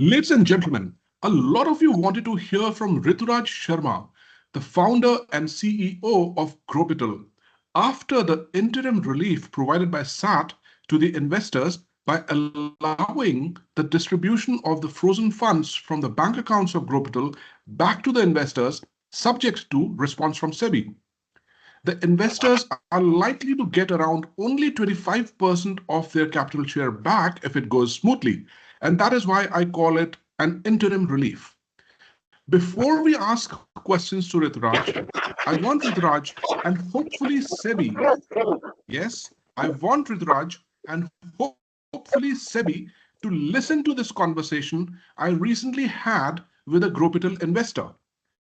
Ladies and gentlemen, a lot of you wanted to hear from Rituraj Sharma, the founder and CEO of Growpital, after the interim relief provided by SAT to the investors by allowing the distribution of the frozen funds from the bank accounts of Growpital back to the investors, subject to response from SEBI. The investors are likely to get around only 25% of their capital share back if it goes smoothly. And that is why I call it an interim relief. Before we ask questions to Rituraj, I want Rituraj and hopefully SEBI, yes, I want Rituraj and hopefully SEBI to listen to this conversation I recently had with a Growpital investor.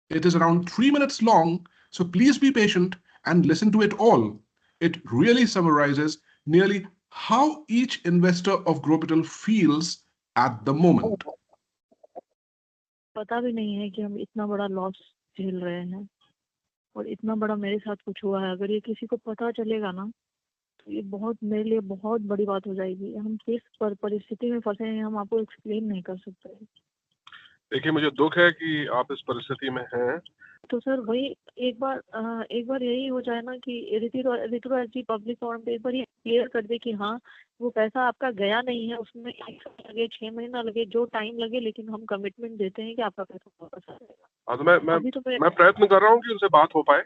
It is around 3 minutes long, so please be patient and listen to it all. It really summarizes nearly how each investor of Growpital feels at the moment. पता भी नहीं है कि हम इतना बड़ा loss झेल रहे हैं और इतना बड़ा मेरे साथ कुछ हुआ है। अगर ये किसी को पता चलेगा ना तो ये बहुत मेरे लिए बहुत बड़ी बात हो जाएगी। हम किस परिस्थिति में फंसे हैं हम आपको एक्सप्लेन नहीं कर सकते। देखिए, मुझे दुख है कि आप इस परिस्थिति में हैं। तो सर वही एक बार यही हो जाए ना कि ऋतुराज जी पब्लिक फोरम पे एक बार ये क्लियर कर दे कि हाँ वो पैसा आपका गया नहीं है, उसमें 1 साल लगे 6 महीना लगे जो टाइम लगे, लेकिन हम कमिटमेंट देते हैं कि आपका पैसा वापस आएगा। हाँ, तो मैं प्रयत्न कर रहा हूँ कि उनसे बात हो पाए।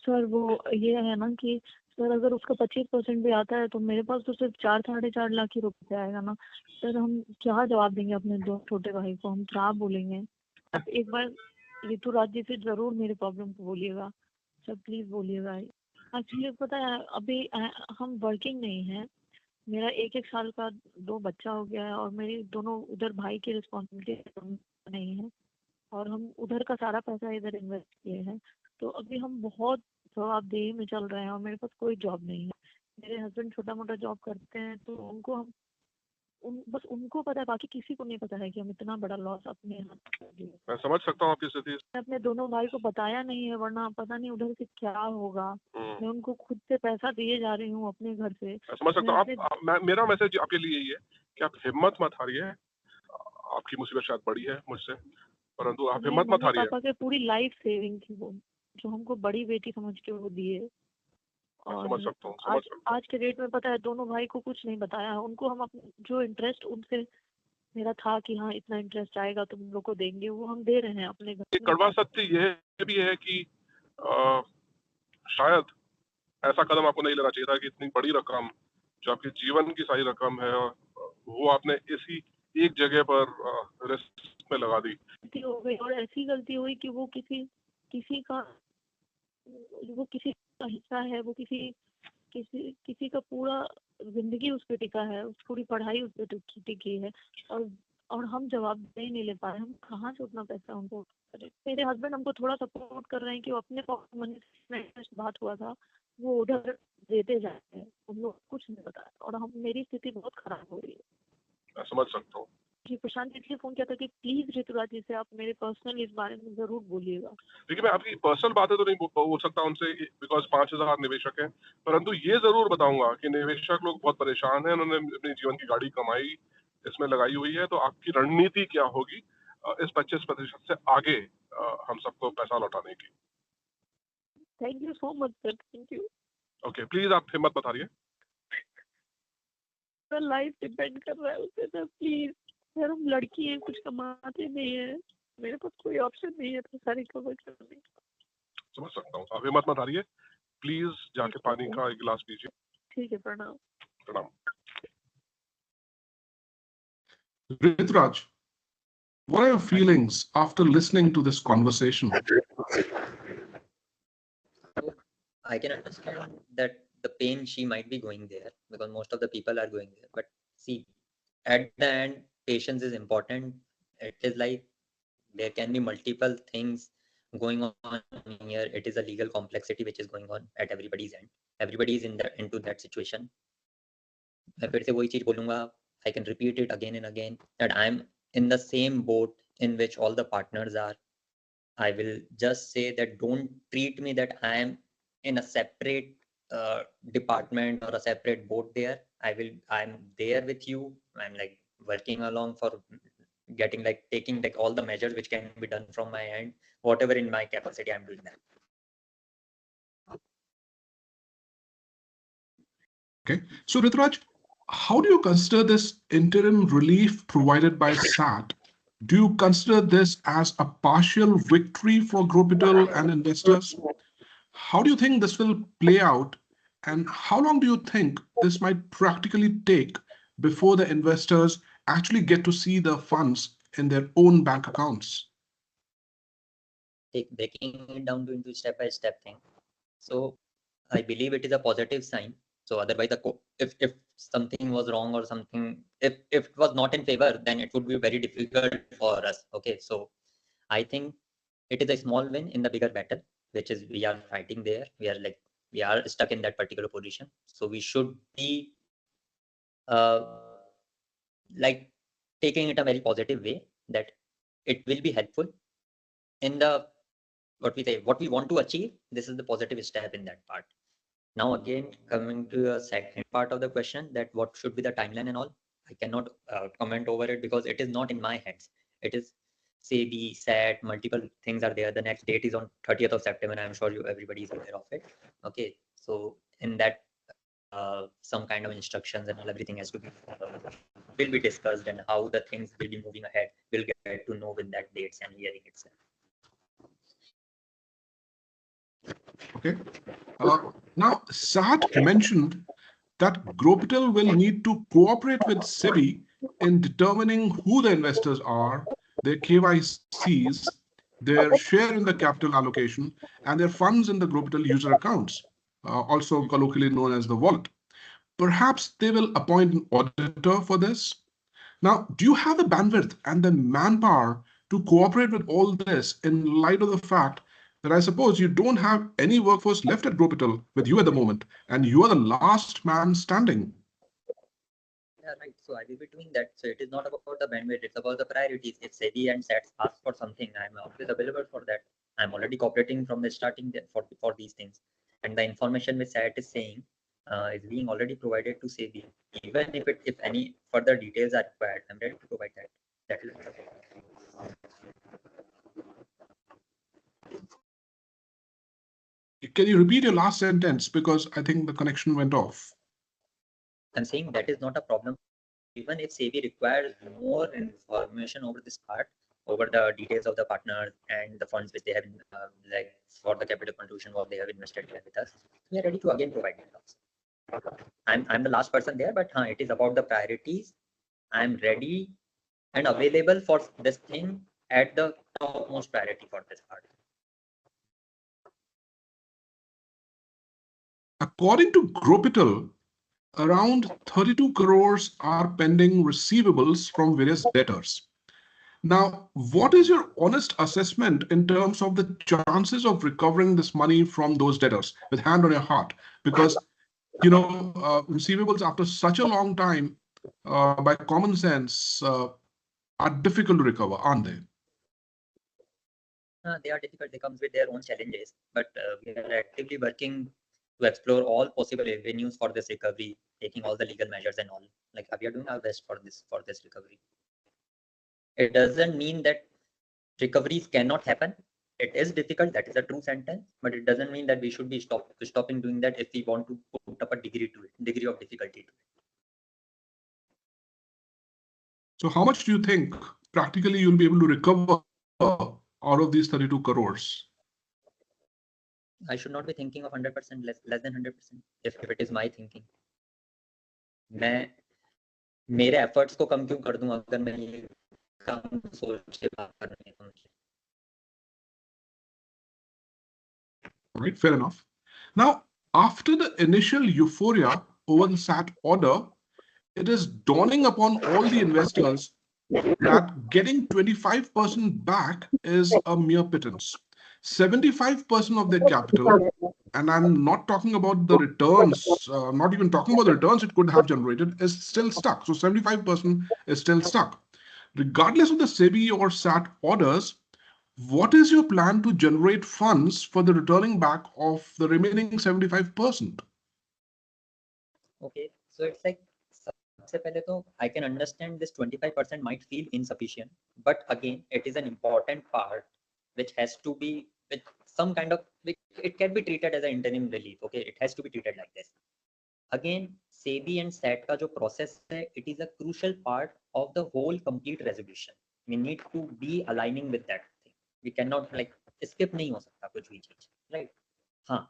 सर वो ये है ना कि सर अगर उसका 25% भी आता है तो मेरे पास तो सिर्फ 4-4.5 लाख ही रुपए आएगा ना। सर हम क्या जवाब देंगे अपने 2 छोटे भाई को, हम क्या बोलेंगे? आप एक बार ऋतुराज जी से जरूर मेरे प्रॉब्लम को बोलिएगा सर, प्लीज बोलिएगा। एक्चुअली पता है अभी हम वर्किंग नहीं है। मेरा 1-1 साल का 2 बच्चा हो गया है और मेरी दोनों उधर भाई की रिस्पॉन्सिबिलिटी नहीं है और हम उधर का सारा पैसा इधर इन्वेस्ट किए हैं। तो अभी हम बहुत जवाबदेही में चल रहे हैं और मेरे पास कोई जॉब नहीं है। मेरे हस्बैंड छोटा मोटा जॉब करते हैं तो बस उनको पता है, बाकी किसी को नहीं पता है कि हम इतना बड़ा लॉस अपने हाथ कर लिए। मैं समझ सकता हूँ आपकी स्थिति। मैं अपने दोनों भाई को बताया नहीं है, वरना पता नहीं उधर से क्या होगा। मैं उनको खुद से पैसा दिए जा रही हूँ अपने घर से। मैं समझ सकता हूँ। मेरा मैसेज आपके लिए यही है कि आप हिम्मत मत हारिए। आपकी मुसीबत शायद बड़ी है मुझसे, परंतु आप हिम्मत मत हारिए। पापा के पूरी लाइफ सेविंग थी वो, जो हमको बड़ी बेटी समझ के वो दिए। और समझ सकता हूँ। आज के डेट में पता है दोनों भाई को कुछ नहीं बताया। उनको हम अपने जो इंटरेस्ट उनसे मेरा था कि हाँ इतना इंटरेस्ट आएगा तुम लोग को देंगे, वो हम दे रहे हैं अपने घर में। कड़वा सत्य यह भी है कि शायद ऐसा कदम आपको नहीं लेना चाहिए था कि इतनी बड़ी रकम जो आपके जीवन की सारी रकम है वो आपने इसी एक जगह पर रिस्क में लगा दी। गलती हो गई और ऐसी गलती हुई कि वो किसी का हिस्सा है, वो किसी का पूरा जिंदगी उस पर टिका है, उस पूरी पढ़ाई उस पर टिकी है और हम जवाब नहीं ले पा रहे। हम कहाँ से उतना पैसा उनको करें? मेरे हस्बैंड हमको थोड़ा सपोर्ट कर रहे हैं कि वो अपने पॉकेट मनी से बात हुआ था वो उधर देते जाते हैं, उन लोग कुछ नहीं पता और मेरी स्थिति बहुत खराब हो रही है। मैं समझ सकता हूँ। जी प्रशांत इसलिए फोन किया था कि प्लीज ऋतुराज जी से आप मेरे पर्सनल इस बारे में जरूर बोलिएगा। देखिए, मैं आपकी पर्सनल बातें तो नहीं बोल सकता उनसे बिकॉज 5000 निवेशक हैं, परंतु ये जरूर बताऊंगा कि निवेशक लोग बहुत परेशान हैं। उन्होंने अपनी जीवन की गाड़ी कमाई इसमें लगाई हुई है, तो आपकी रणनीति क्या होगी इस 25% से आगे हम सबको पैसा लौटाने की? Thank you so much sir, thank you. Okay, please आप हिम्मत मत हारिए। लाइफ डिपेंड कर रहा है उससे सर, प्लीज सर। हम लड़की हैं, कुछ कमाते नहीं है, मेरे पास कोई ऑप्शन नहीं है तो सारी कवर करने। समझ सकता हूँ, आप हिम्मत मत हारिए। प्लीज जाके पानी का एक गिलास पीजिए। ठीक है, प्रणाम। प्रणाम। Rituraj, what are your feelings after listening to this conversation? I can understand that the pain she might be going there because most of the people are going there. But see, at the end, patience is important. It is like there can be multiple things going on here. It is a legal complexity which is going on at everybody's end. Everybody is into that situation. मैं फिर से वही चीज बोलूंगा, I can repeat it again and again that I'm in the same boat in which all the partners are. I will just say that don't treat me that I am in a separate department or a separate boat there. I'm there with you. I'm like working along for getting like taking like all the measures which can be done from my end, whatever in my capacity, I'm doing that. Okay. So Rituraj, how do you consider this interim relief provided by SAT? Do you consider this as a partial victory for Growpital and investors? How do you think this will play out? And how long do you think this might practically take before the investors actually get to see the funds in their own bank accounts? Breaking it down to into step-by-step thing. So I believe it is a positive sign. So otherwise, if something was wrong or something, if it was not in favor, then it would be very difficult for us. Okay, so I think it is a small win in the bigger battle, which is we are fighting there. We are stuck in that particular position. So we should be uh, like taking it a very positive way, that it will be helpful in the what we want to achieve. This is the positive step in that part. Now again, coming to a second part of the question, that what should be the timeline and all, I cannot comment over it because it is not in my hands. It is SEBI, SAT, multiple things are there. The next date is on 30th of September. I'm sure everybody is aware of it. Okay, so in that some kind of instructions and all, everything has to be will be discussed, and how the things will be moving ahead. We'll get to know with that dates and hearing itself. Okay. Now, SAT mentioned that Growpital will need to cooperate with SEBI in determining who the investors are, their KYCs, their share in the capital allocation, and their funds in the Growpital user accounts, also colloquially known as the wallet. Perhaps they will appoint an auditor for this. Now, do you have the bandwidth and the manpower to cooperate with all this in light of the fact that I suppose you don't have any workforce left at Growpital with you at the moment, and you are the last man standing? Yeah, right. So I will be doing that. So it is not about the bandwidth, it's about the priorities. If SEBI and SATs ask for something, I'm always available for that. I'm already cooperating from the starting for these things. And the information which SAT is saying is being already provided to SEBI. Even if any further details are required, I'm ready to provide that. That is Can you repeat your last sentence? Because I think the connection went off. I'm saying that is not a problem. Even if SEBI requires more information over this part, over the details of the partners and the funds which they have, like for the capital contribution, what they have invested here with us, we are ready to again provide it also. I'm the last person there, but it is about the priorities. I'm ready and available for this thing at the topmost priority for this part. According to Growpital, around 32 crores are pending receivables from various debtors. Now, what is your honest assessment in terms of the chances of recovering this money from those debtors, with hand on your heart? Because, receivables after such a long time, by common sense, are difficult to recover, aren't they? They are difficult. They come with their own challenges, but we are actively working to explore all possible avenues for this recovery, taking all the legal measures and all. Like we are doing our best for this recovery. It doesn't mean that recoveries cannot happen. It is difficult. That is a true sentence, but it doesn't mean that we should be stopping doing that if we want to put up a degree of difficulty to it. So how much do you think practically you'll be able to recover out of these 32 crores? I should not be thinking of 100%, less than 100%. If it is my thinking, मैं मेरे efforts को कम क्यों कर दूं अगर मैं ये काम सोच के बात कर रही हूं. Right, fair enough. Now, after the initial euphoria over the SAT order, it is dawning upon all the investors that getting 25% back is a mere pittance. 75% of their capital, and I'm not talking about the returns, not even talking about the returns it could have generated, is still stuck. So 75% is still stuck. Regardless of the SEBI or SAT orders, what is your plan to generate funds for the returning back of the remaining 75%? Okay, so it's like सबसे पहले तो I can understand this 25% might feel insufficient, But again, it is an important part which has to be with some kind of, it can be treated as an interim relief. Okay, it has to be treated like this. Again, SEBI and SAT का जो process है, it is a crucial part of the whole complete resolution. We need to be aligning with that thing. We cannot like skip नहीं हो सकता कुछ भी चीज, right? हाँ.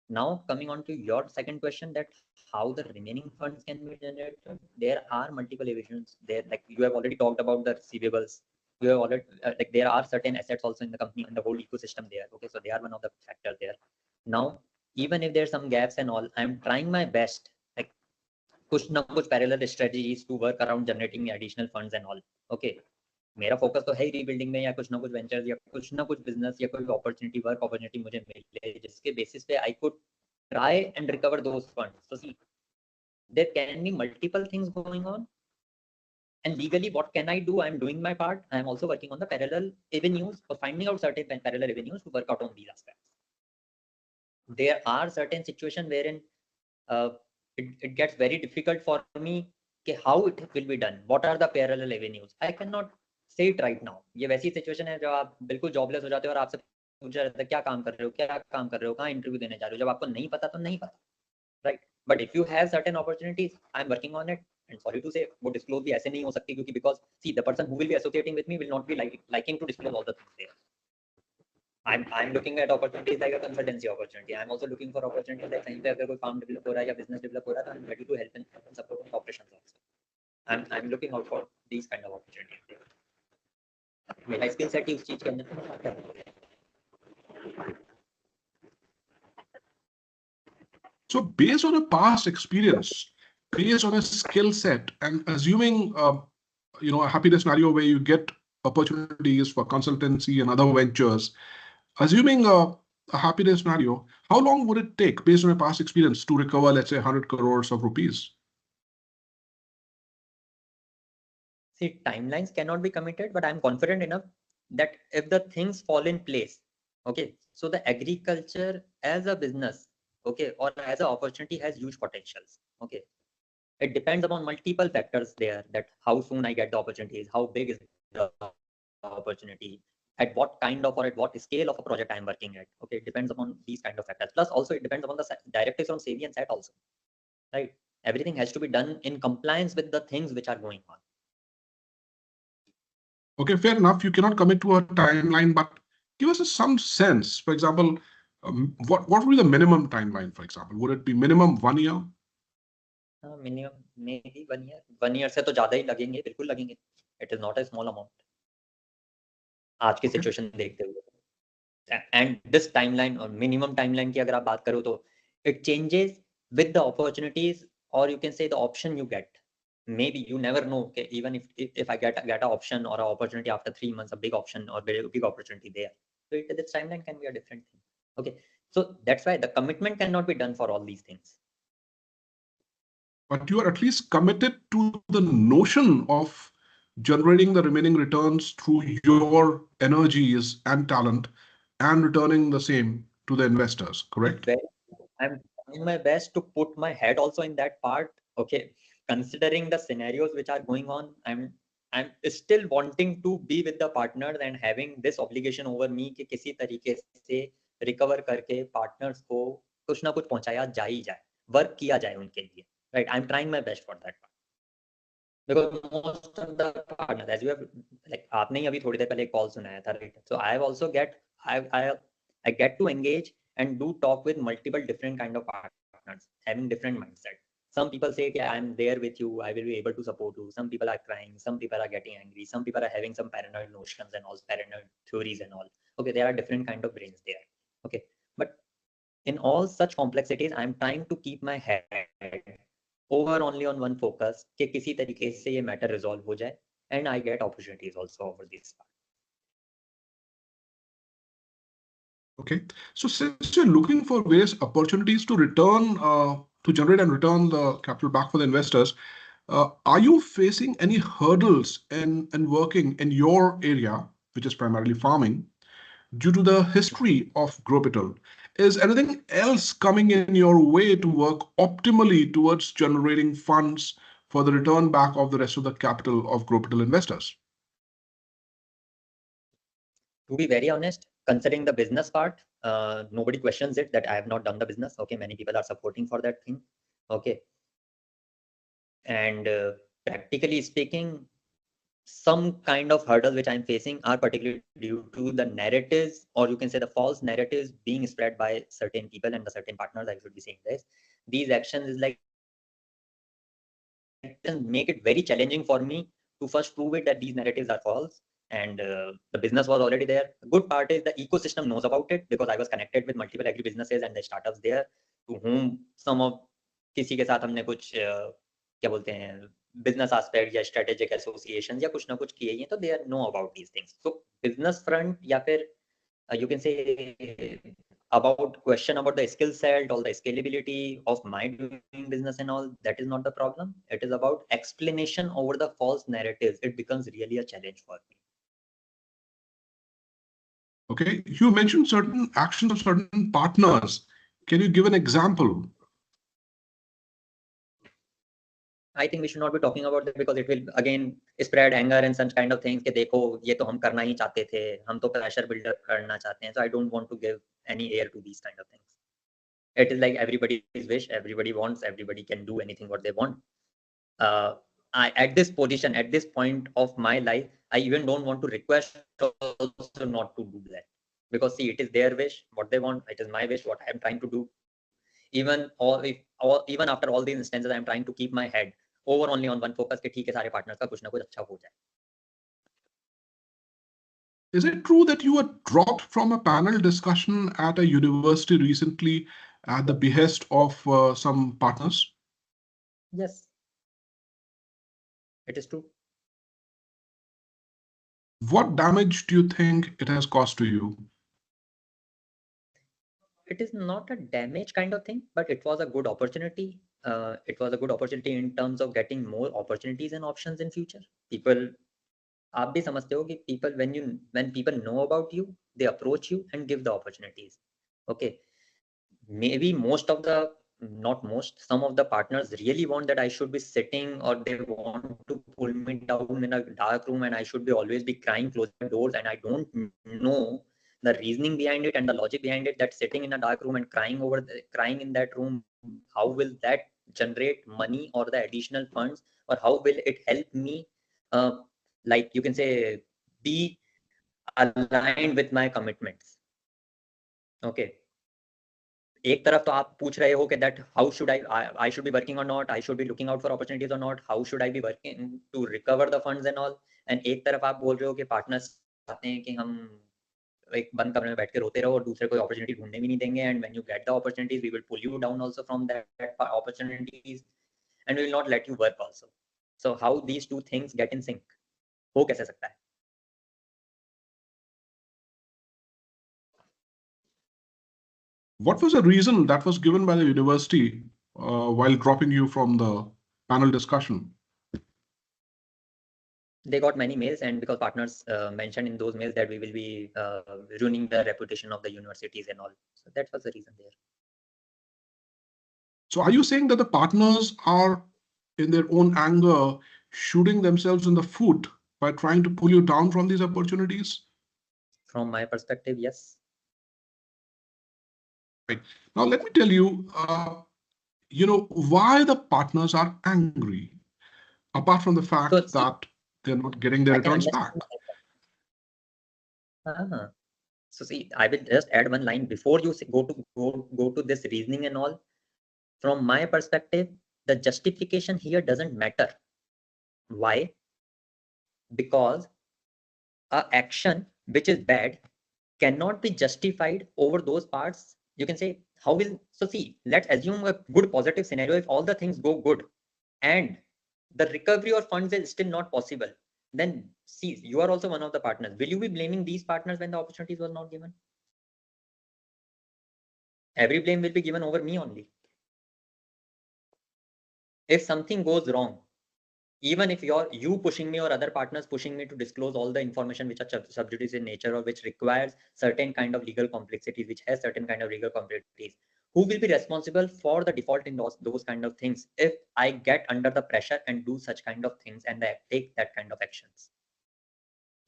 Now coming on to your second question, that how the remaining funds can be generated, there are multiple evasions there. Like you have already talked about the receivables. You have already like there are certain assets also in the company and the whole ecosystem there. Okay, so they are one of the factors there. Now, even if there's some gaps and all, I'm trying my best, like कुछ ना कुछ parallel strategies to work around generating additional funds and all. Okay, मेरा focus तो है ही rebuilding में, या कुछ ना कुछ वेंचर्स या कुछ ना कुछ बिजनेस या कोई अपॉर्चुनिटी वर्क अपॉर्चुनिटी मुझे मिले जिसके बेसिस पे I could try and recover those funds. So see, there can be multiple things going on. And legally, what can I do? I'm doing my part. I'm also working on the parallel avenues or finding out certain parallel avenues to work out on these aspects. There are certain situations wherein it gets very difficult for me कि how it will be done. What are the parallel avenues? I cannot say it right now. ये वैसी situation है जब आप बिल्कुल jobless हो जाते हो और आपसे पूछा जाता है क्या काम कर रहे हो, क्या काम कर रहे हो, कहाँ इंटरव्यू देने जा रहे हो. जब आपको नहीं पता तो नहीं पता, right? But if you have certain opportunities, I'm working on it. And sorry to say, वो disclose भी ऐसे नहीं हो सकती क्योंकि because see the person who will be associating with me will not be liking to disclose all the things there. I'm looking at opportunities like a consultancy opportunity. I'm also looking for opportunities like कहीं पे अगर कोई farm develop हो रहा है या business develop हो रहा है तो I'm ready to help and support in operations also. I'm looking out for these kind of opportunities. मेरा skill set ही उस चीज के अंदर. So based on a past experience, based on a skill set, and assuming a happiness scenario where you get opportunities for consultancy and other ventures, assuming a happiness scenario, how long would it take based on a past experience to recover, let's say, 100 crores of rupees? See, timelines cannot be committed, but I'm confident enough that if the things fall in place, okay, so the agriculture as a business, okay, or as an opportunity has huge potentials, okay. It depends upon multiple factors there, that how soon I get the opportunities, how big is the opportunity, at what kind of or at what scale of a project I'm working at, okay. It depends upon these kind of factors. Plus also it depends upon the directives from SEBI and SAT also, right? Everything has to be done in compliance with the things which are going on. Okay, fair enough. You cannot commit to a timeline, but give us some sense. For example, what would be the minimum timeline, for example? Would it be minimum 1 year? Minimum maybe 1 year. 1 year से तो ज़्यादा ही लगेंगे, बिल्कुल लगेंगे. It is not a small amount. आज की situation देखते हुए. And this timeline or minimum timeline की अगर आप बात करो तो it changes with the opportunities, or you can say the option you get. Maybe you never know. Okay, even if I get an option or an opportunity after 3 months, a big option or big opportunity there, so this timeline can be a different thing. Okay, so that's why the commitment cannot be done for all these things. But you are at least committed to the notion of generating the remaining returns through your energies and talent and returning the same to the investors, correct? I'm trying my best to put my head also in that part. Okay, considering the scenarios which are going on, I'm still wanting to be with the partners and having this obligation over me कि किसी तरीके से recover करके partners को कुछ ना कुछ पहुंचाया जा ही जाए, work किया जाए उनके लिए, right? I'm trying my best for that part. Because most of the partners, as you have like आपने ही अभी थोड़ी देर पहले कॉल सुनाया था, right? So I also I get to engage and do talk with multiple different kind of partners having different mindset. Some people say, okay, I'm there with you, I will be able to support you. Some people are crying, some people are getting angry, some people are having some paranoid notions and all paranoid theories and all. Okay, there are different kind of brains there. Okay, but in all such complexities, I'm trying to keep my head over only on one focus कि किसी तरीके से ये matter resolve हो जाए, and I get opportunities also over this part. Okay, so since you're looking for various opportunities to generate and return the capital back for the investors, are you facing any hurdles in working in your area, which is primarily farming, due to the history of Growpital? Is anything else coming in your way to work optimally towards generating funds for the return back of the rest of the capital of Growpital investors? To be very honest, considering the business part, nobody questions it that I have not done the business. Okay, many people are supporting for that thing. Okay, and practically speaking, some kind of hurdles which I'm facing are particularly due to the narratives, or you can say the false narratives being spread by certain people and the certain partners. I should be saying this. These actions is like doesn't make it very challenging for me to first prove it that these narratives are false. And the business was already there. The good part is the ecosystem knows about it because I was connected with multiple agri businesses and the startups there, to whom some of किसी के साथ हमने कुछ क्या बोलते हैं business aspect या strategic associations या कुछ ना कुछ किए हैं, तो they know about these things. So business front या फिर you can say about question about the skill set or the scalability of my doing business and all, that is not the problem. It is about explanation over the false narratives. It becomes really a challenge for me. Okay, you mentioned certain actions of certain partners. Can you give an example? I think we should not be talking about that because it will again spread anger and such kind of things कि देखो ये तो हम करना ही चाहते थे, हम तो pressure build up करना चाहते हैं. So I don't want to give any air to these kind of things. It is like everybody's wish, everybody wants, everybody can do anything what they want. I, at this position, at this point of my life, I even don't want to request also not to do that, because see, it is their wish, what they want. It is my wish, what I am trying to do. Even even after all these instances, I am trying to keep my head over only on one focus कि ठीक है सारे partners का कुछ ना कुछ अच्छा हो जाए. Is it true that you were dropped from a panel discussion at a university recently at the behest of some partners? Yes, it is true. What damage do you think it has caused to you? It is not a damage kind of thing, but it was a good opportunity. It was a good opportunity in terms of getting more opportunities and options in future. People, आप भी समझते हो कि people when people know about you, they approach you and give the opportunities. Okay, maybe most of the, not most, some of the partners really want that I should be sitting, or they want to pull me down in a dark room and I should be always be crying, closing doors, and I don't know the reasoning behind it and the logic behind it, that sitting in a dark room and crying in that room, how will that generate money or the additional funds, or how will it help me like you can say be aligned with my commitments. Okay, एक तरफ तो आप पूछ रहे हो कि that how should I should be working or not, I should be looking out for opportunities or not, how should I be working to recover the funds and all, and एक तरफ आप बोल रहे हो कि partners चाहते हैं कि हम एक बंद कमरे में बैठ के रोते रहो और दूसरे कोई opportunity ढूंढने भी नहीं देंगे, and when you get the opportunities we will pull you down also from that opportunities and we will not let you work also. So how these two things get in sync? हो कैसे सकता है? What was the reason that was given by the university while dropping you from the panel discussion? They got many mails, and because partners mentioned in those mails that we will be ruining the reputation of the universities and all. So that was the reason there. So are you saying that the partners are, in their own anger, shooting themselves in the foot by trying to pull you down from these opportunities? From my perspective, yes. Right. Now, let me tell you, why the partners are angry, apart from the fact So see, that they're not getting their I can returns back. understand. So see, I will just add one line before you go to this reasoning and all. From my perspective, the justification here doesn't matter. Why? Because a action which is bad cannot be justified over those parts. You can say, how will, so see, let's assume a good positive scenario. If all the things go good and the recovery of funds is still not possible, then see, you are also one of the partners. Will you be blaming these partners when the opportunities were not given? Every blame will be given over me only. If something goes wrong, even if you pushing me or other partners pushing me to disclose all the information which are subjudice in nature or which requires certain kind of legal complexities, which has certain kind of legal complexities, who will be responsible for the default in those kind of things if I get under the pressure and do such kind of things and I take that kind of actions?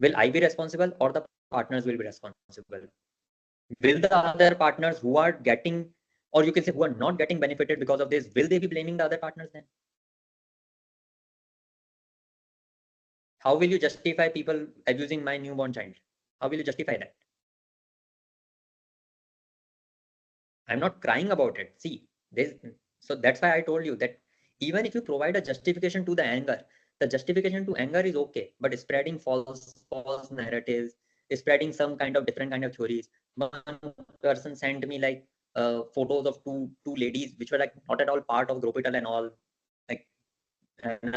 Will I be responsible or the partners will be responsible? Will the other partners who are getting, or you can say who are not getting benefited because of this, will they be blaming the other partners then? How will you justify people abusing my newborn child? How will you justify that? I'm not crying about it. See, so that's why I told you that even if you provide a justification to the anger, the justification to anger is okay, but spreading false narratives, spreading some kind of different kind of theories. One person sent me like photos of two ladies which were like not at all part of Growpital and all. Like, and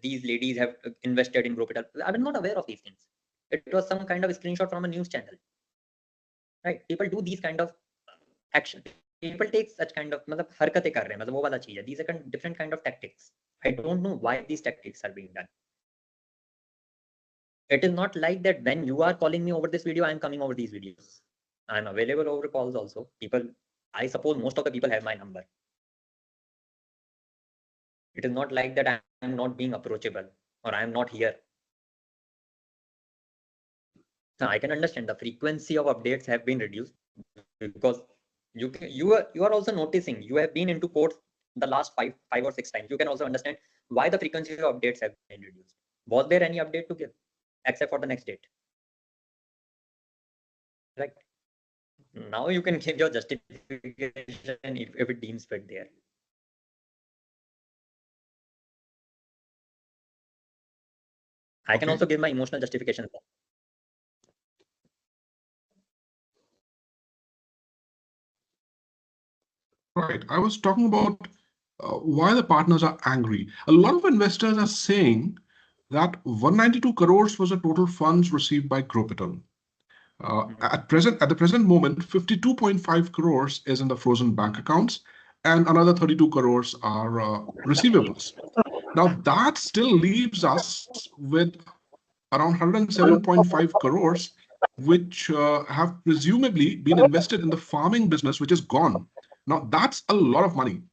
these ladies have invested in Growpital. I was not aware of these things. It was some kind of screenshot from a news channel, right? People do these kind of action. People take such kind of मतलब हरकतें कर रहे हैं, मतलब वो वाला चीज है. These are different kind of tactics. I don't know why these tactics are being done. It is not like that when you are calling me over this video, I am coming over these videos. I am available over calls also. People, I suppose most of the people have my number. It is not like that I am not being approachable or I am not here. Now, I can understand the frequency of updates have been reduced because you are also noticing, you have been into courts the last five or six times. You can also understand why the frequency of updates have been reduced. Was there any update to give except for the next date? Right. Now you can give your justification if it deems fit there. I can also give my emotional justification. Right. I was talking about why the partners are angry. A lot of investors are saying that 192 crores was the total funds received by Growpital. At the present moment, 52.5 crores is in the frozen bank accounts, and another 32 crores are receivables. Now that still leaves us with around 107.5 crores, which have presumably been invested in the farming business, which is gone. Now that's a lot of money.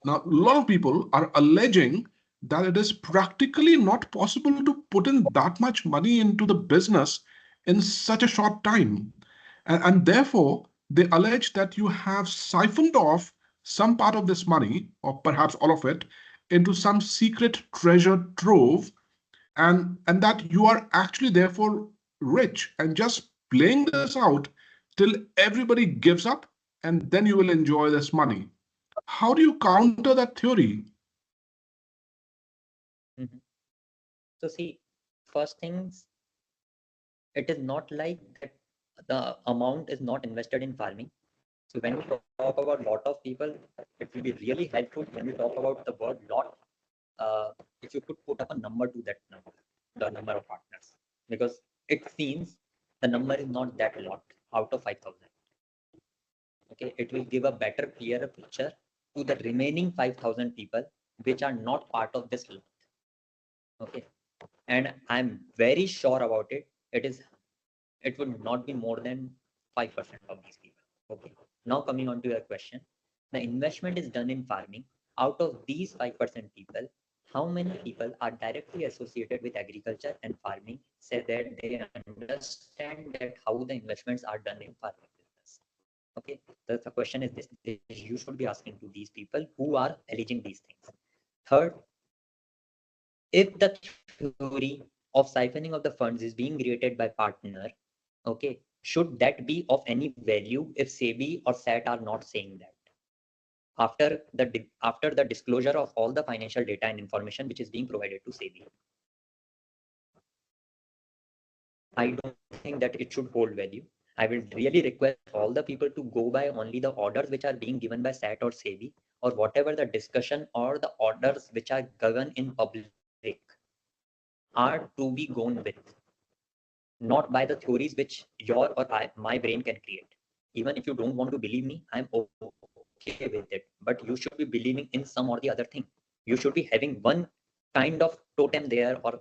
Now, a lot of people are alleging that it is practically not possible to put in that much money into the business in such a short time. And therefore, they allege that you have siphoned off some part of this money, or perhaps all of it, into some secret treasure trove, and that you are actually therefore rich and just playing this out till everybody gives up, and then you will enjoy this money. How do you counter that theory? So see, first things, it is not like that the amount is not invested in farming. So when we talk about lot of people, it will be really helpful when we talk about the word lot. If you could put up a number to that number, the number of partners, because it seems the number is not that lot out of 5,000. Okay, it will give a better, clearer picture to the remaining 5,000 people which are not part of this lot. Okay, and I'm very sure about it. It would not be more than 5% of these people. Okay. Now coming on to your question, the investment is done in farming. Out of these 5% people, how many people are directly associated with agriculture and farming, say that they understand that how the investments are done in farming business? Okay. The question is this, you should be asking to these people who are alleging these things. Third, if the theory of siphoning of the funds is being created by partner, okay, should that be of any value if SEBI or SAT are not saying that? After the disclosure of all the financial data and information which is being provided to SEBI, I don't think that it should hold value. I will really request all the people to go by only the orders which are being given by SAT or SEBI, or whatever the discussion or the orders which are given in public are to be gone with, not by the theories which my brain can create. Even if you don't want to believe me, I'm okay with it. But you should be believing in some or the other thing. You should be having one kind of totem there, or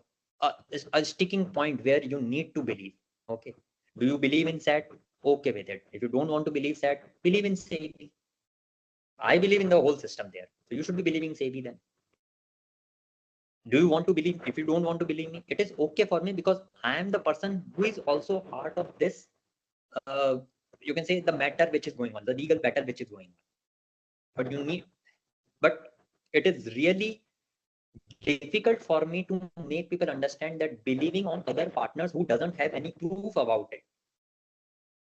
a sticking point where you need to believe. Okay. Do you believe in SAT? Okay with it. If you don't want to believe SAT, believe in SEBI. I believe in the whole system there. So you should be believing SEBI then. Do you want to believe? If you don't want to believe me, it is okay for me, because I am the person who is also part of this. You can say the matter which is going on, the legal matter which is going on. But you need, but it is really difficult for me to make people understand that believing on other partners who doesn't have any proof about it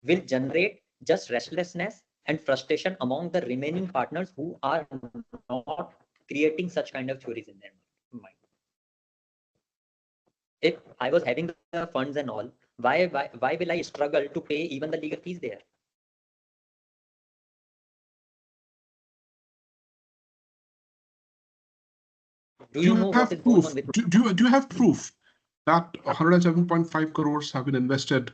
will generate just restlessness and frustration among the remaining partners who are not creating such kind of theories in their mind. If I was having the funds and all, why will I struggle to pay even the legal fees there? Do you know what is going on with? Do you have proof that 107.5 crores have been invested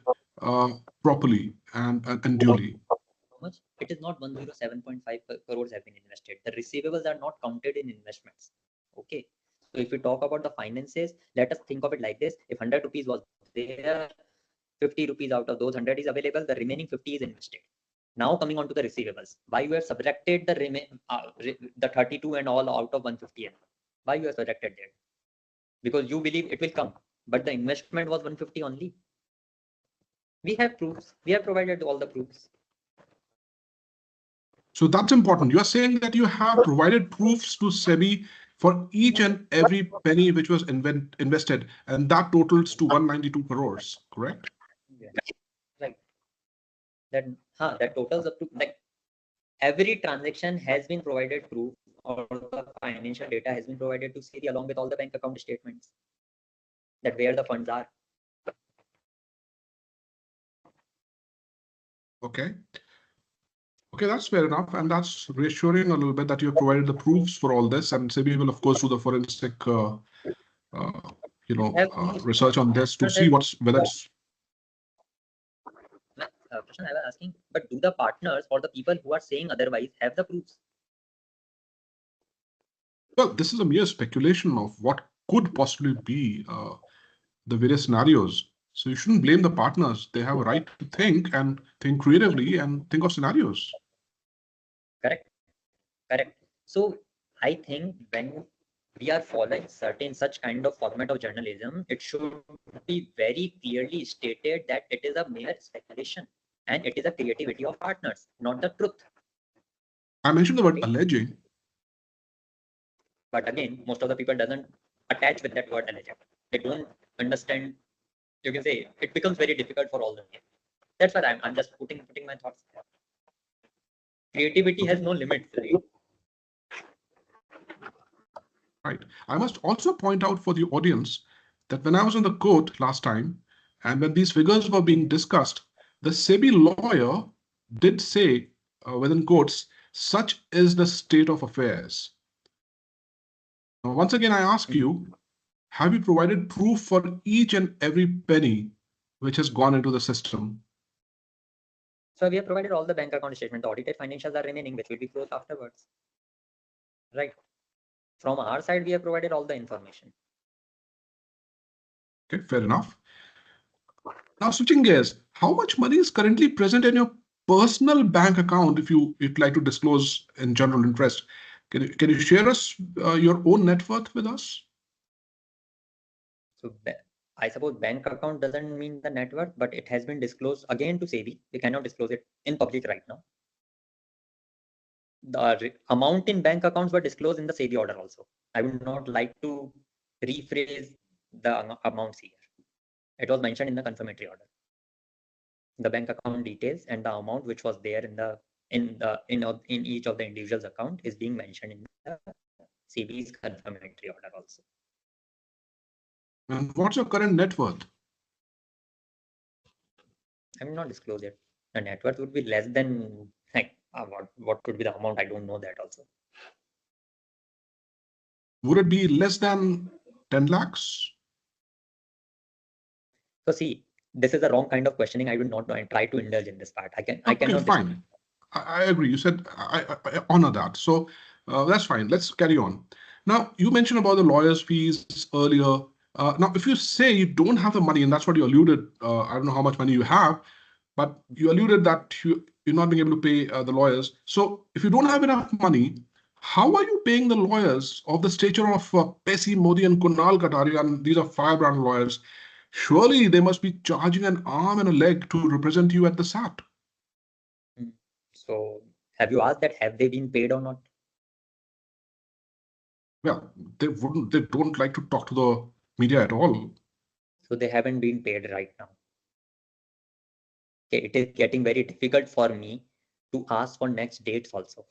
properly and duly? How much? It is not 107.5 crores have been invested. The receivables are not counted in investments. Okay. So if we talk about the finances, let us think of it like this. If 100 rupees was there, 50 rupees out of those 100 is available, the remaining 50 is invested. Now coming on to the receivables, why you have subtracted the 32 and all out of 150? Why you have subtracted that? Because you believe it will come, but the investment was 150 only. We have proofs. We have provided all the proofs. So that's important. You are saying that you have provided proofs to SEBI for each and every penny which was invested, and that totals to 192 crores, correct? Yeah. Right. That totals up to, like, every transaction has been provided proof, or the financial data has been provided to SEBI along with all the bank account statements, that where the funds are. Okay. Okay, that's fair enough, and that's reassuring a little bit that you have provided the proofs for all this, and SEBI will, of course, do the forensic, research on this to see whether it's. Question I was asking, but do the partners or the people who are saying otherwise have the proofs? Well, this is a mere speculation of what could possibly be the various scenarios. So you shouldn't blame the partners. They have a right to think and think creatively and think of scenarios. Correct. So I think when we are following such kind of format of journalism, it should be very clearly stated that it is a mere speculation and it is a creativity of partners, not the truth. I mentioned the word alleging. But again, most of the people doesn't attach with that word alleged. They don't understand. You can say it becomes very difficult for all of them. That's why I'm just putting my thoughts there. Creativity has no limits, right? Right. I must also point out for the audience that when I was in the court last time, and when these figures were being discussed, the SEBI lawyer did say, within quotes, such is the state of affairs. Now, once again, I ask you, have you provided proof for each and every penny which has gone into the system? So we have provided all the bank account statement. The audited financials are remaining, which will be closed afterwards. Right. From our side, we have provided all the information. Okay, fair enough. Now, switching gears, how much money is currently present in your personal bank account, if you'd like to disclose in general interest? Can you share us your own net worth with us? So I suppose bank account doesn't mean the net worth, but it has been disclosed again to SEBI. We cannot disclose it in public right now. The amount in bank accounts were disclosed in the SEBI order also. I would not like to rephrase the amounts here. It was mentioned in the confirmatory order. The bank account details and the amount which was there in each of the individual's account is being mentioned in the SEBI's confirmatory order also. And what's your current net worth? I will not disclose it. The net worth would be less than, like, what could be the amount? I don't know that also. Would it be less than 10 lakhs? So see, this is the wrong kind of questioning. I will not try to indulge in this part. I cannot. Fine. I agree. You said I honor that. So that's fine. Let's carry on. Now, you mentioned about the lawyer's fees earlier. Now, if you say you don't have the money, and that's what you alluded, I don't know how much money you have, but you alluded that you're not being able to pay the lawyers. So if you don't have enough money, how are you paying the lawyers of the stature of Pesi Modi and Kunal Kataria, and these are firebrand lawyers? Surely they must be charging an arm and a leg to represent you at the SAT. So have you asked that, have they been paid or not? Well, they don't like to talk to the media at all. So they haven't been paid right now. Okay, it is getting very difficult for me to ask for next dates also,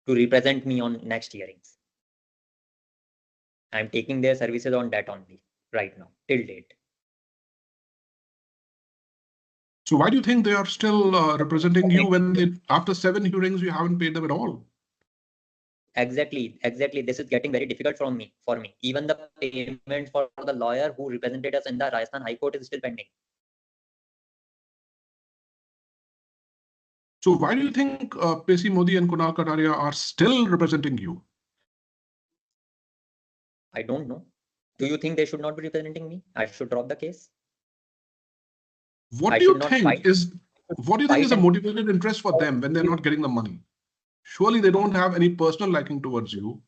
to represent me on next hearings. I'm taking their services on that only right now, till date. So why do you think they are still representing you when after 7 hearings you haven't paid them at all? Exactly. This is getting very difficult for me. Even the payment for the lawyer who represented us in the Rajasthan High Court is still pending. So why do you think Pesi Modi and Kunal Kataria are still representing you? I don't know. Do you think they should not be representing me? I should drop the case. What do you think is a motivated interest for them when they're not getting the money? Surely they don't have any personal liking towards you.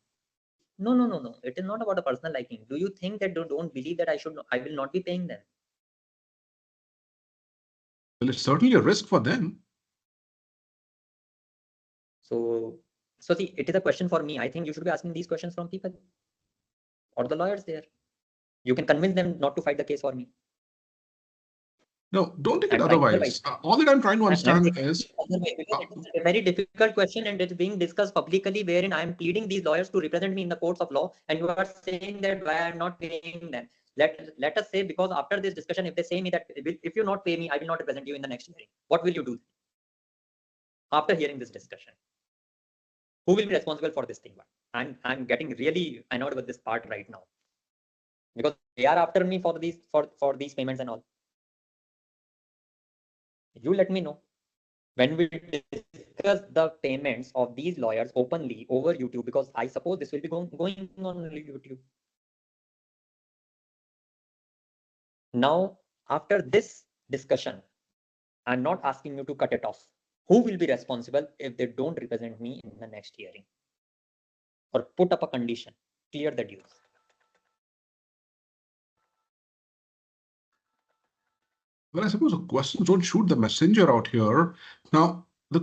No. It is not about a personal liking. Do you think that they don't believe that I will not be paying them? Well, it's certainly a risk for them. So see, it is a question for me. I think you should be asking these questions from people or the lawyers there. You can convince them not to fight the case for me. No, don't take it otherwise. All that I'm trying to understand is a very difficult question, and it's being discussed publicly, wherein I'm pleading these lawyers to represent me in the courts of law, and you are saying that why I'm not paying them. Let us say, because after this discussion, if they say me that if you not pay me, I will not represent you in the next hearing, what will you do after hearing this discussion? Who will be responsible for this thing? I'm getting really annoyed with this part right now, because they are after me for these payments and all. You let me know when we discuss the payments of these lawyers openly over YouTube, because I suppose this will be going on YouTube. Now, after this discussion, I'm not asking you to cut it off. Who will be responsible if they don't represent me in the next hearing? Or put up a condition, clear the dues. Well, I suppose the questions don't shoot the messenger out here. Now, the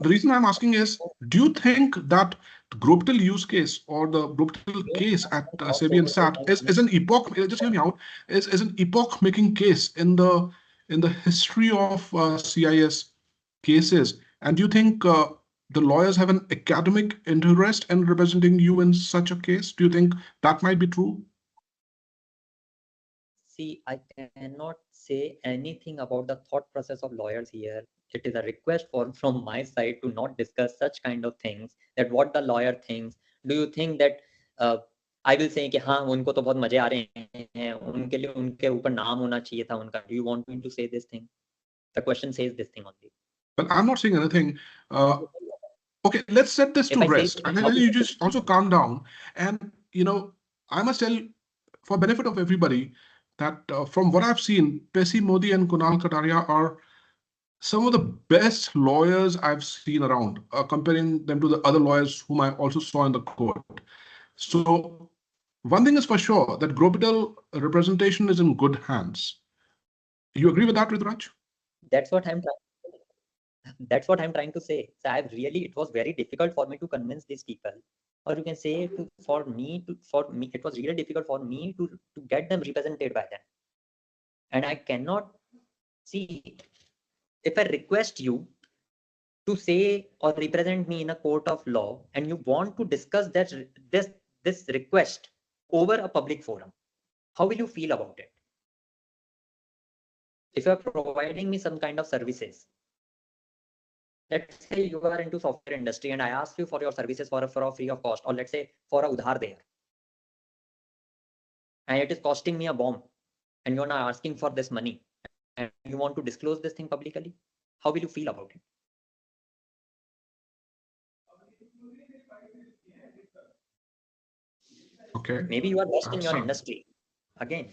reason I'm asking is, do you think that the Growpital use case or the Growpital case at SEBI and SAT is an epoch? Just hear me out. Is an epoch-making case in the history of CIS cases? And do you think the lawyers have an academic interest in representing you in such a case? Do you think that might be true? See, I cannot say anything about the thought process of lawyers here. It is a request from my side to not discuss such kind of things, that what the lawyer thinks. Do you think that I will say कि हाँ उनको तो बहुत मजे आ रहे हैं, उनके लिए उनके ऊपर नाम होना चाहिए था उनका? Do you want me to say this thing? The question says this thing only. But I'm not saying anything. Okay, let's set this to rest. And then you just also calm down. And, I must tell, for benefit of everybody, that from what I've seen, Pesi Modi and Kunal Kataria are some of the best lawyers I've seen around, comparing them to the other lawyers whom I also saw in the court. So one thing is for sure, that Growpital representation is in good hands. You agree with that, Rituraj? That's what I'm trying to say. So it was very difficult for me to convince these people, or you can say for me, it was really difficult for me to get them represented by them. And I cannot see, if I request you to say or represent me in a court of law, and you want to discuss this request over a public forum, how will you feel about it? If you are providing me some kind of services, let's say you are into software industry and I ask you for your services for a free of cost, or let's say for a udhar there, and it is costing me a bomb, and you're not asking for this money, and you want to disclose this thing publicly, how will you feel about it? Okay. Maybe you are best in your industry. Again.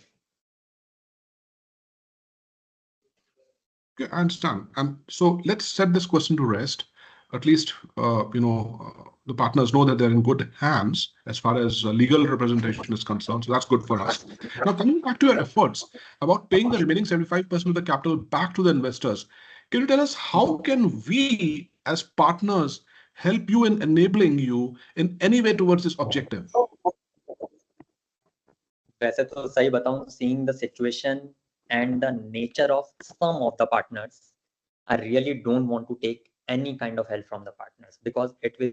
Okay, I understand. And so let's set this question to rest. at least the partners know that they're in good hands as far as legal representation is concerned. So that's good for us. Now, coming back to your efforts about paying the remaining 75% of the capital back to the investors, can you tell us how can we as partners help you in enabling you in any way towards this objective? वैसे तो सही बताऊं, seeing the situation and the nature of some of the partners, I really don't want to take any kind of help from the partners because it will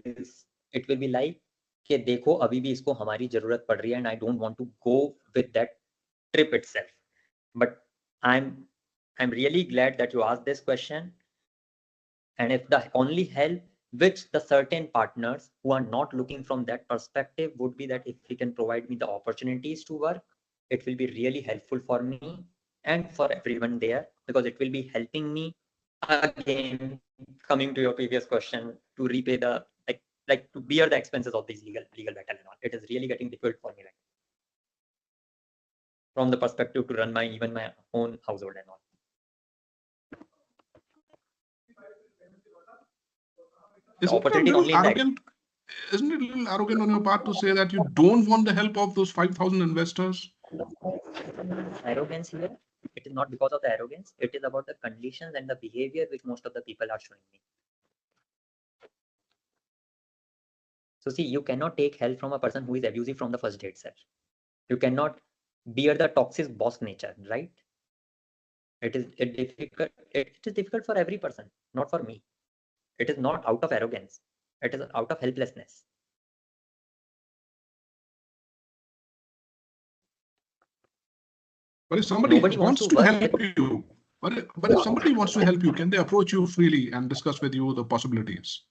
be like कि देखो अभी भी इसको हमारी जरूरत पड़ रही है and I don't want to go with that trip itself. But I'm really glad that you asked this question. And if the only help which the certain partners who are not looking from that perspective would be that if he can provide me the opportunities to work, it will be really helpful for me and for everyone there, because it will be helping me again, coming to your previous question, to repay the like to bear the expenses of these legal battle and all. It is really getting difficult for me right now, from the perspective to run even my own household and all. Isn't it a little arrogant on your part to say that you don't want the help of those 5,000 investors? Arrogance here, it is not because of the arrogance, it is about the conditions and the behavior which most of the people are showing me. So see, you cannot take help from a person who is abusive from the first day itself. You cannot bear the toxic boss nature, right? It is difficult for every person, not for me. It is not out of arrogance, it is out of helplessness. But if somebody wants to help you, but if somebody wants to help you, can they approach you freely and discuss with you the possibilities?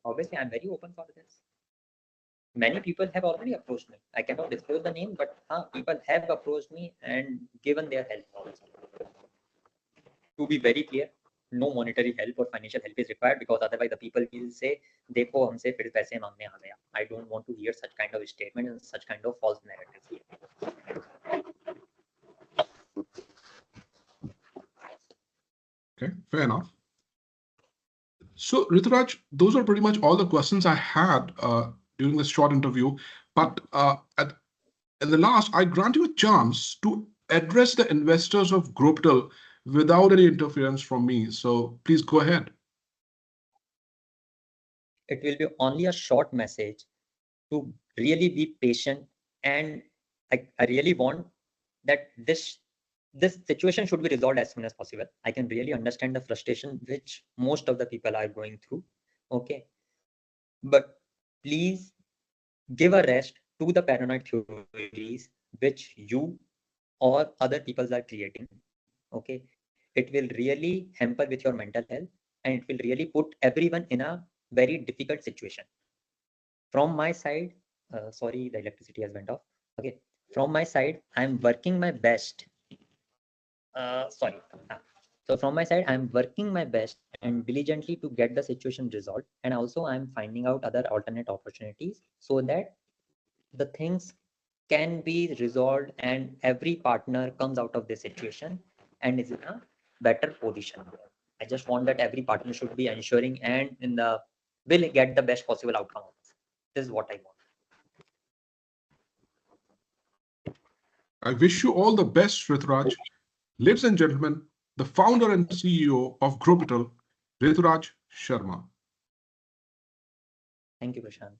Obviously, I'm very open for this. Many people have already approached me. I cannot disclose the name, but people have approached me and given their help also. To be very clear, no monetary help or financial help is required, because otherwise the people will say, देखो हमसे फिर पैसे मांगने आ गया. I don't want to hear such kind of statement and such kind of false narratives. Okay, fair enough. So, Rituraj, those are pretty much all the questions I had during this short interview. But in the last, I grant you a chance to address the investors of Growpital without any interference from me. So please go ahead. It will be only a short message to really be patient, and I really want that this situation should be resolved as soon as possible. I can really understand the frustration which most of the people are going through. Okay, but please give a rest to the paranoid theories which you or other people are creating. Okay, it will really hamper with your mental health, and it will really put everyone in a very difficult situation. From my side, sorry, the electricity has went off. Okay, from my side, I'm working my best. So from my side, I'm working my best and diligently to get the situation resolved, and also I'm finding out other alternate opportunities so that the things can be resolved and every partner comes out of this situation and is in a better position. I just want that every partner should be ensuring and will get the best possible outcome of this. This is what I want. I wish you all the best, Rituraj. Ladies and gentlemen, the founder and CEO of Growpital, Rituraj Sharma. Thank you, Prashant.